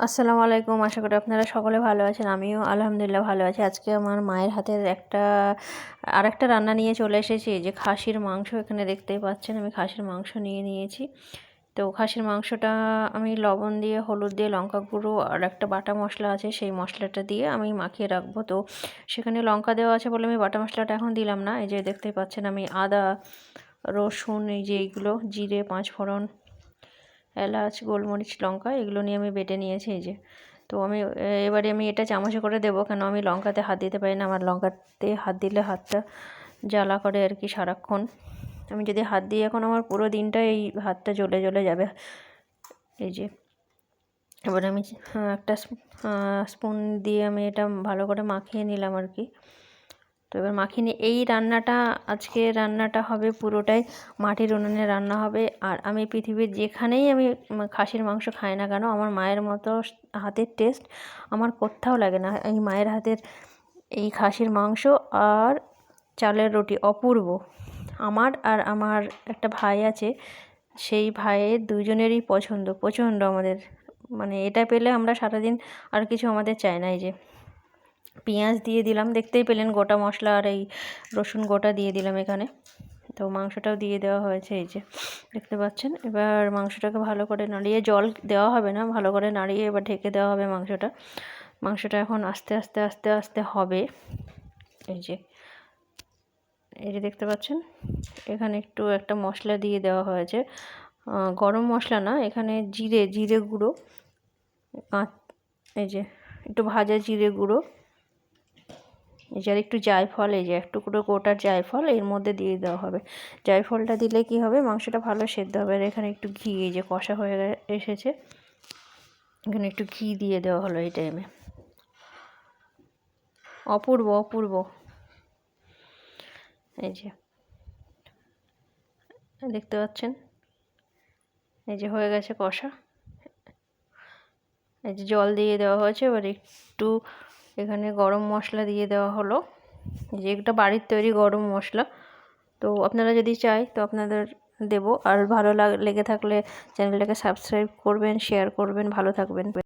আসসালামু আলাইকুম। আশা করি আপনারা সকলে ভালো আছেন। আমিও আলহামদুলিল্লাহ ভালো আছি। আজকে আমার মায়ের হাতের আরেকটা রান্না নিয়ে চলে এসেছি। যে খাসির মাংস, এখানে দেখতেই পাচ্ছেন আমি খাসির মাংস নিয়ে নিয়েছি। তো খাসির মাংসটা আমি লবণ দিয়ে, হলুদ দিয়ে, লঙ্কা গুঁড়ো আর একটা বাটা মশলা আছে, সেই মশলাটা দিয়ে আমি মাখিয়ে রাখবো। তো সেখানে লঙ্কা দেওয়া আছে বলে আমি বাটা মশলাটা এখন দিলাম না। এই যে দেখতেই পাচ্ছেন আমি আদা, রসুন, এই যে এইগুলো, জিরে, পাঁচফোড়ন, এলাচ, গোলমরিচ, লঙ্কা, এগুলো নিয়ে আমি বেটে নিয়েছি। এই যে, তো এবারে আমি এটা চামচে করে দেবো, কেন আমি লঙ্কাতে হাত দিতে পারি না। আমার লঙ্কাতে হাত দিলে হাতটা জ্বালা করে আর কি সারাক্ষণ। আমি যদি হাত দিই এখন আমার পুরো দিনটা এই হাতটা জ্বলে জ্বলে যাবে। এই যে এবারে আমি একটা স্পুন দিয়ে আমি এটা ভালো করে মাখিয়ে নিলাম আর কি। তো এবার মাখিয়ে নিয়ে এই আজকে রান্নাটা হবে পুরোটাই মাটির উনুনে রান্না হবে। আর আমি পৃথিবীর যেখানেই আমি খাসির মাংস খাই না কেন, আমার মায়ের মতো হাতের টেস্ট আমার কোথাও লাগে না। এই মায়ের হাতের এই খাসির মাংস আর চালের রুটি অপূর্ব। আমার একটা ভাই আছে, সেই ভাইয়ের দুজনেরই প্রচণ্ড আমাদের, মানে এটা পেলে আমরা সারাদিন আর কিছু আমাদের চাই না। এই যে পেঁয়াজ দিয়ে দিলাম, দেখতেই পেলেন গোটা মশলা আর এই রসুন গোটা দিয়ে দিলাম এখানে। তো মাংসটাও দিয়ে দেওয়া হয়েছে, এই যে দেখতে পাচ্ছেন। এবার মাংসটাকে ভালো করে নাড়িয়ে, জল দেওয়া হবে না, ভালো করে নাড়িয়ে এবার ঢেকে দেওয়া হবে মাংসটা এখন আস্তে আস্তে আস্তে আস্তে হবে। এই যে দেখতে পাচ্ছেন, এখানে একটা মশলা দিয়ে দেওয়া হয়েছে, গরম মশলা না, এখানে জিরে গুঁড়ো, এই যে একটু ভাজা জিরে গুঁড়ো, এই যে আর একটু জায়ফল, এই যে একটু করে গোটা জায়ফল এর মধ্যে দিয়ে দেওয়া হবে। জায়ফলটা দিলে কি হবে, মাংসটা ভালো সেদ্ধ হবে। আর এখানে একটু ঘি, এই যে কষা হয়ে এসেছে, এখানে একটু ঘি দিয়ে দেওয়া হলো এই টাইমে। অপূর্ব অপূর্ব। এই যে দেখতে পাচ্ছেন, এই যে হয়ে গেছে কষা। এই যে জল দিয়ে দেওয়া হয়েছে, এবার একটু এখানে গরম মশলা দিয়ে দেওয়া হলো, যে একটা বাড়ির তৈরি গরম মশলা। তো আপনারা যদি চাই তো আপনাদের দেবো। আর ভালো লেগে থাকলে চ্যানেলটাকে সাবস্ক্রাইব করবেন, শেয়ার করবেন। ভালো থাকবেন।